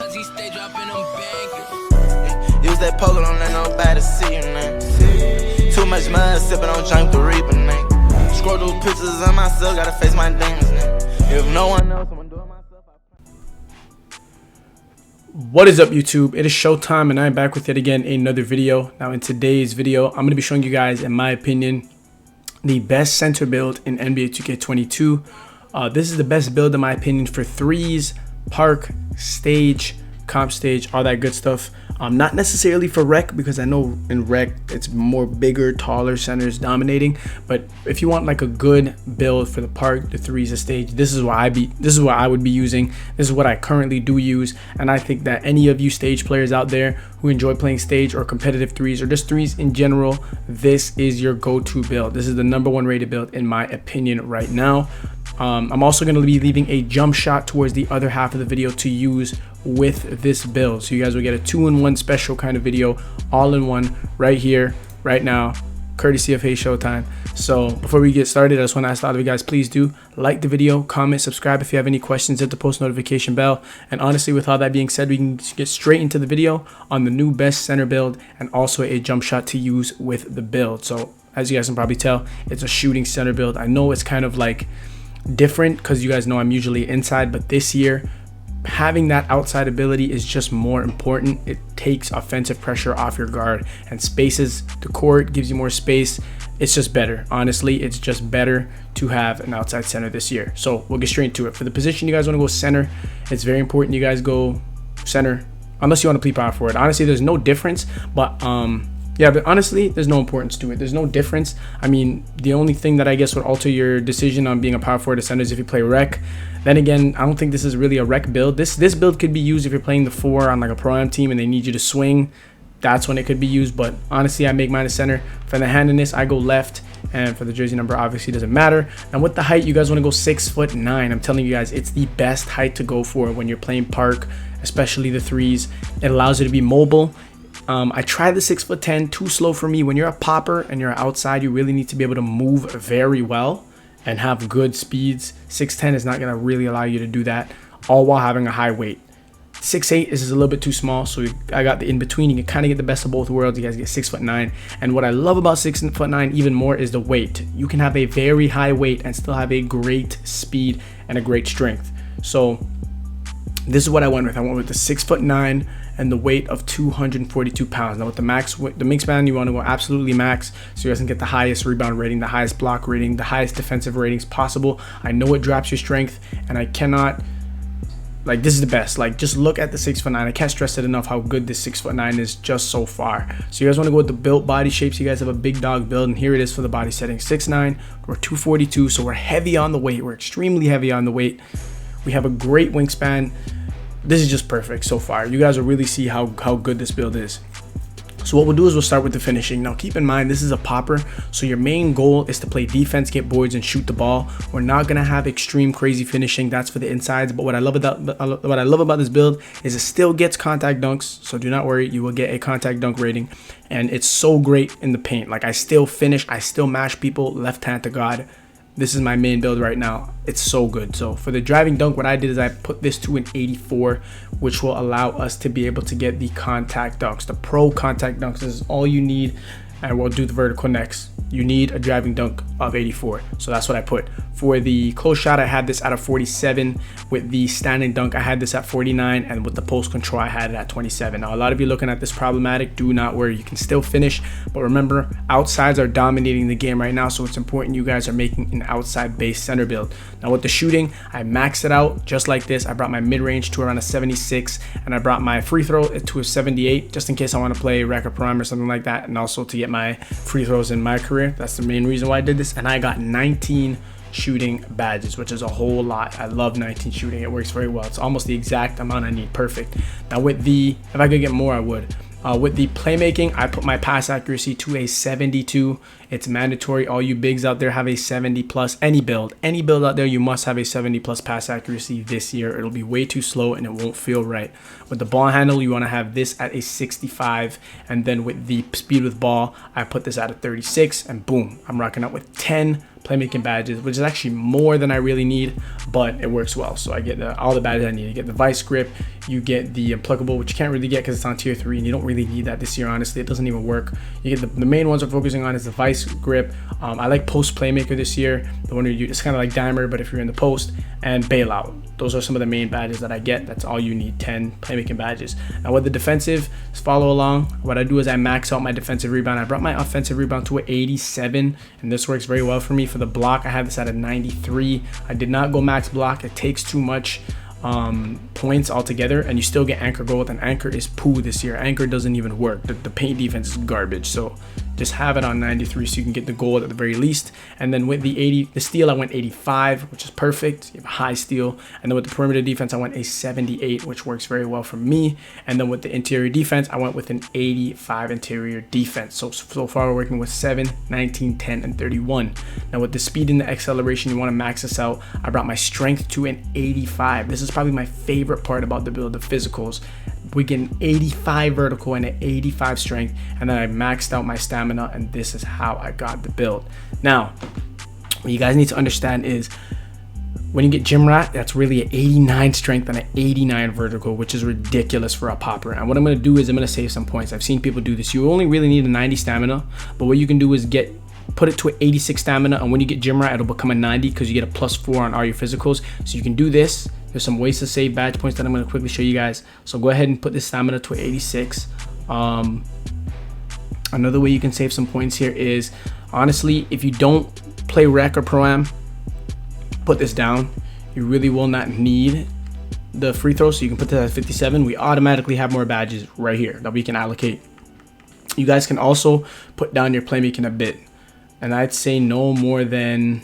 Use that poker, don't let nobody see you, man. Too much mud, sipping on DRIBBLE, man. Scroll through pictures of myself, gotta face my demons, man. If no one knows, I'm gonna do it myself. What is up, YouTube? It is showtime and I'm back with yet again another video. Now in today's video, I'm going to be showing you guys, in my opinion, the best center build in NBA 2K22. This is the best build in my opinion for threes, park, stage, comp stage, all that good stuff. Not necessarily for rec, because I know in rec it's more bigger, taller centers dominating. But if you want like a good build for the park, the threes, the stage, this is what I would be using. This is what I currently do use, and I think that any of you stage players out there who enjoy playing stage or competitive threes or just threes in general, this is your go-to build. This is the #1 rated build in my opinion right now. I'm also going to be leaving a jump shot towards the other half of the video to use with this build, so you guys will get a 2-in-1 special kind of video, all in one, right here, right now, courtesy of HeyShowtime. So before we get started, I just want to ask a lot of you guys, please do like the video, comment, subscribe if you have any questions, hit the post notification bell. And honestly, with all that being said, we can get straight into the video on the new best center build and also a jump shot to use with the build. So as you guys can probably tell, it's a shooting center build. I know it's kind of like different because you guys know I'm usually inside, but this year having that outside ability is just more important. It takes offensive pressure off your guard and spaces the court, gives you more space. It's just better. Honestly, it's just better to have an outside center this year. So we'll get straight into it. For the position you guys want to go center, it's very important you guys go center unless you want to play power forward. Honestly, there's no difference, but yeah, but honestly, there's no importance to it. There's no difference. I mean, the only thing that I guess would alter your decision on being a power forward or center is if you play rec. Then again, I don't think this is really a rec build. This build could be used if you're playing the 4 on like a pro-am team and they need you to swing. That's when it could be used. But honestly, I make mine a center. For the handedness, I go left. And for the jersey number, obviously doesn't matter. And with the height, you guys want to go 6'9". I'm telling you guys, it's the best height to go for when you're playing park, especially the threes. It allows you to be mobile. I tried the 6'10", too slow for me. When you're a popper and you're outside, you really need to be able to move very well and have good speeds. 6'10" is not going to really allow you to do that, all while having a high weight. 6'8" is a little bit too small, so I got the in between. You can kind of get the best of both worlds. You guys get 6'9", and what I love about 6'9" even more is the weight. You can have a very high weight and still have a great speed and a great strength. So this is what I went with. I went with the 6'9" and the weight of 242 pounds. Now with the wingspan, you want to go absolutely max, so you guys can get the highest rebound rating, the highest block rating, the highest defensive ratings possible. I know it drops your strength, and I cannot, like, this is the best. Like, just look at the 6'9". I can't stress it enough how good this 6'9" is just so far. So you guys want to go with the built body shape. So you guys have a big dog build, and here it is for the body setting. 6'9", we're 242, so we're heavy on the weight. We're extremely heavy on the weight. We have a great wingspan. This is just perfect so far. You guys will really see how good this build is. So what we'll do is we'll start with the finishing. Now keep in mind, this is a popper, so your main goal is to play defense, get boards, and shoot the ball. We're not gonna have extreme crazy finishing. That's for the insides. But what I love about this build is it still gets contact dunks. So do not worry, you will get a contact dunk rating, and it's so great in the paint. Like, I still finish, I still mash people left hand to God. This is my main build right now. It's so good. So for the driving dunk, what I did is I put this to an 84, which will allow us to be able to get the contact dunks. The pro contact dunks, this is all you need. And we'll do the vertical next. You need a driving dunk of 84. So that's what I put. For the close shot, I had this at a 47. With the standing dunk, I had this at 49. And with the post control, I had it at 27. Now, a lot of you looking at this problematic, do not worry. You can still finish. But remember, outsides are dominating the game right now. So it's important you guys are making an outside base center build. Now with the shooting, I maxed it out just like this. I brought my mid-range to around a 76. And I brought my free throw to a 78. Just in case I want to play rec or prime or something like that. And also to get my free throws in my career. That's the main reason why I did this. And I got 19 shooting badges, which is a whole lot. I love 19 shooting. It works very well. It's almost the exact amount I need. Perfect. Now with the, if I could get more, I would. With the playmaking, I put my pass accuracy to a 72. It's mandatory. All you bigs out there have a 70 plus. Any build out there, you must have a 70 plus pass accuracy this year. It'll be way too slow and it won't feel right. With the ball handle, you want to have this at a 65. And then with the speed with ball, I put this at a 36. And boom, I'm rocking up with 10 playmaking badges, which is actually more than I really need, but it works well. So I get all the badges I need. You get the vice grip, you get the unpluggable, which you can't really get because it's on tier 3 and you don't really need that this year. Honestly, it doesn't even work. You get the main ones we're focusing on is the vice grip. I like post playmaker this year, the one you, it's kind of like dimer, but if you're in the post, and bailout. Those are some of the main badges that I get. That's all you need, 10 playmaking badges. Now with the defensive, follow along. What I do is I max out my defensive rebound. I brought my offensive rebound to an 87, and this works very well for me. For the block, I have this at a 93. I did not go max block. It takes too much points altogether, and you still get anchor gold, and anchor is poo this year. Anchor doesn't even work. The paint defense is garbage, so just have it on 93 so you can get the gold at the very least. And then with the steal, I went 85, which is perfect. You have a high steal. And then with the perimeter defense, I went a 78, which works very well for me. And then with the interior defense, I went with an 85 interior defense. So far we're working with 7, 19, 10, and 31. Now with the speed and the acceleration, you want to max this out. I brought my strength to an 85. This is probably my favorite part about the build, the physicals. We get an 85 vertical and an 85 strength, and then I maxed out my stamina, and this is how I got the build. Now, what you guys need to understand is when you get gym rat, that's really an 89 strength and an 89 vertical, which is ridiculous for a popper. And what I'm going to do is I'm going to save some points. I've seen people do this. You only really need a 90 stamina, but what you can do is put it to an 86 stamina, and when you get gym rat, it'll become a 90 because you get a +4 on all your physicals. So you can do this. There's some ways to save badge points that I'm going to quickly show you guys. So go ahead and put this stamina to 86. Another way you can save some points here is, honestly, if you don't play rec or pro-am, put this down. You really will not need the free throw, so you can put this at 57. We automatically have more badges right here that we can allocate. You guys can also put down your playmaking a bit, and I'd say no more than,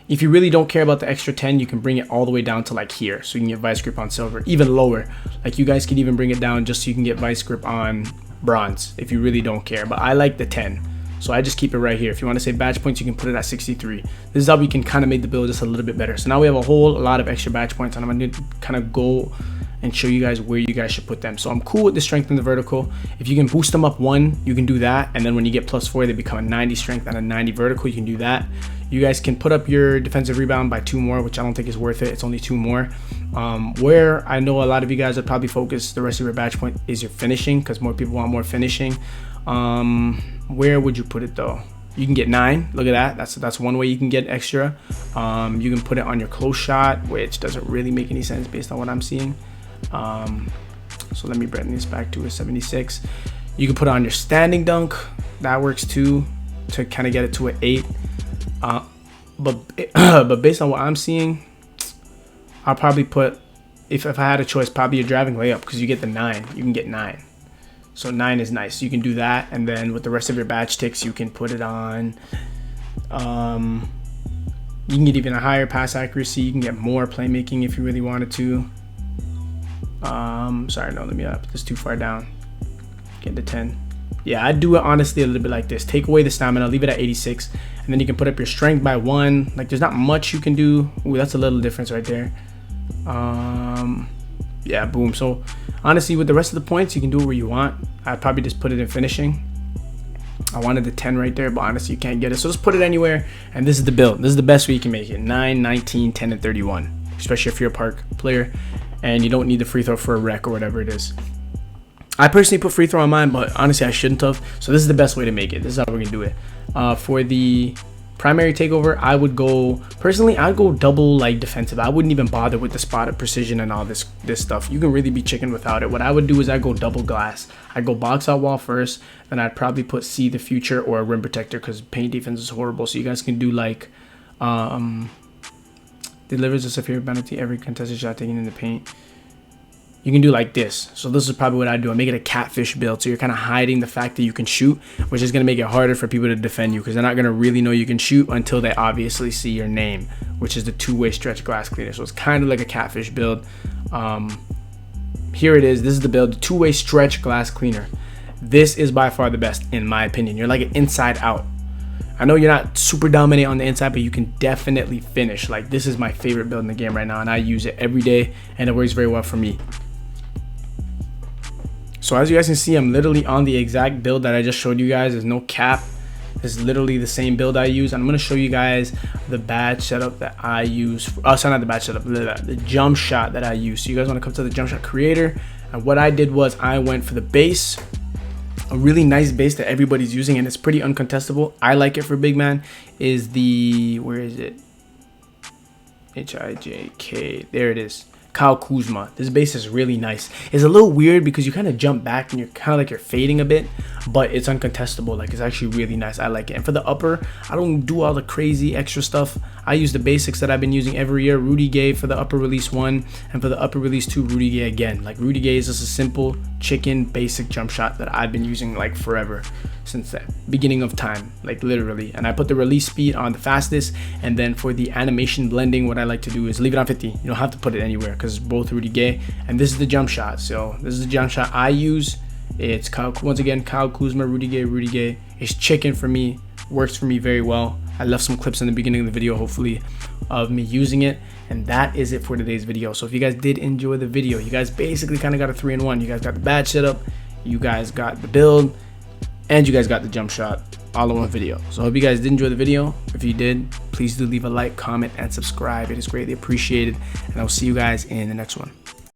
if you really don't care about the extra 10, you can bring it all the way down to like here, so you can get vice grip on silver. Even lower, like you guys can even bring it down just so you can get vice grip on bronze if you really don't care. But I like the 10, so I just keep it right here. If you want to save badge points, you can put it at 63. This is how we can kind of make the build just a little bit better. So now we have a lot of extra badge points, and I'm going to kind of go and show you guys where you guys should put them. So I'm cool with the strength and the vertical. If you can boost them up 1, you can do that, and then when you get +4, they become a 90 strength and a 90 vertical. You can do that. You guys can put up your defensive rebound by 2 more, which I don't think is worth it. It's only 2 more. Where I know a lot of you guys would probably focus the rest of your badge point is your finishing, because more people want more finishing. Where would you put it though? You can get 9. Look at that. That's one way you can get extra. You can put it on your close shot, which doesn't really make any sense based on what I'm seeing. So let me bring this back to a 76. You can put it on your standing dunk. That works too, to kind of get it to an 8. But based on what I'm seeing, I'll probably put, if I had a choice, probably your driving layup, because you get the 9. You can get 9. So 9 is nice. You can do that, and then with the rest of your badge ticks, you can put it on. You can get even a higher pass accuracy. You can get more playmaking if you really wanted to. Sorry, no, let me put this too far down. Get to 10. Yeah, I'd do it honestly a little bit like this. Take away the stamina, leave it at 86, and then you can put up your strength by 1. Like, there's not much you can do. Ooh, that's a little difference right there. Yeah, boom. So honestly, with the rest of the points, you can do it where you want. I'd probably just put it in finishing. I wanted the 10 right there, but honestly, you can't get it, so just put it anywhere. And this is the build. This is the best way you can make it: 9, 19, 10, and 31, especially if you're a park player and you don't need the free throw for a rec or whatever it is. I personally put free throw on mine, but honestly I shouldn't have. So this is the best way to make it. This is how we're gonna do it. For the primary takeover, I would go, personally, I'd go double like defensive. I wouldn't even bother with the spotted precision and all this stuff. You can really be chicken without it. What I would do is I'd go double glass. I'd go box out wall first, then I'd probably put see the future or a rim protector, because paint defense is horrible. So you guys can do like delivers a severe penalty every contested shot taken in the paint. You can do like this. So this is probably what I do. I make it a catfish build, so you're kind of hiding the fact that you can shoot, which is going to make it harder for people to defend you, because they're not going to really know you can shoot until they obviously see your name, which is the 2-way stretch glass cleaner. So it's kind of like a catfish build. Here it is. This is the build, the 2-way stretch glass cleaner. This is by far the best in my opinion. You're like an inside out. I know you're not super dominant on the inside, but you can definitely finish. Like, this is my favorite build in the game right now, and I use it every day, and it works very well for me. So as you guys can see, I'm literally on the exact build that I just showed you guys. There's no cap. This is literally the same build I use. I'm going to show you guys the badge setup that I use. Oh, sorry, not the badge setup, the jump shot that I use. So you guys want to come to the jump shot creator. And what I did was I went for the base, a really nice base that everybody's using, and it's pretty uncontestable. I like it for big man. Is the, where is it? HIJK, there it is. Kyle Kuzma. This base is really nice. It's a little weird because you kind of jump back and you're kind of like you're fading a bit, but it's uncontestable. Like, it's actually really nice. I like it. And for the upper, I don't do all the crazy extra stuff. I use the basics that I've been using every year. Rudy Gay for the upper release 1, and for the upper release 2, Rudy Gay again. Like, Rudy Gay is just a simple chicken basic jump shot that I've been using like forever, since the beginning of time, like literally. And I put the release speed on the fastest, and then for the animation blending, what I like to do is leave it on 50. You don't have to put it anywhere because both Rudy Gay, and this is the jump shot. So this is the jump shot I use. It's Kyle, once again, Kyle Kuzma, Rudy Gay. It's chicken for me, works for me very well. I left some clips in the beginning of the video, hopefully, of me using it. And that is it for today's video. So if you guys did enjoy the video, you guys basically kind of got a 3-in-1. You guys got the badge setup, you guys got the build, and you guys got the jump shot all in one video. So I hope you guys did enjoy the video. If you did, please do leave a like, comment, and subscribe. It is greatly appreciated, and I'll see you guys in the next one.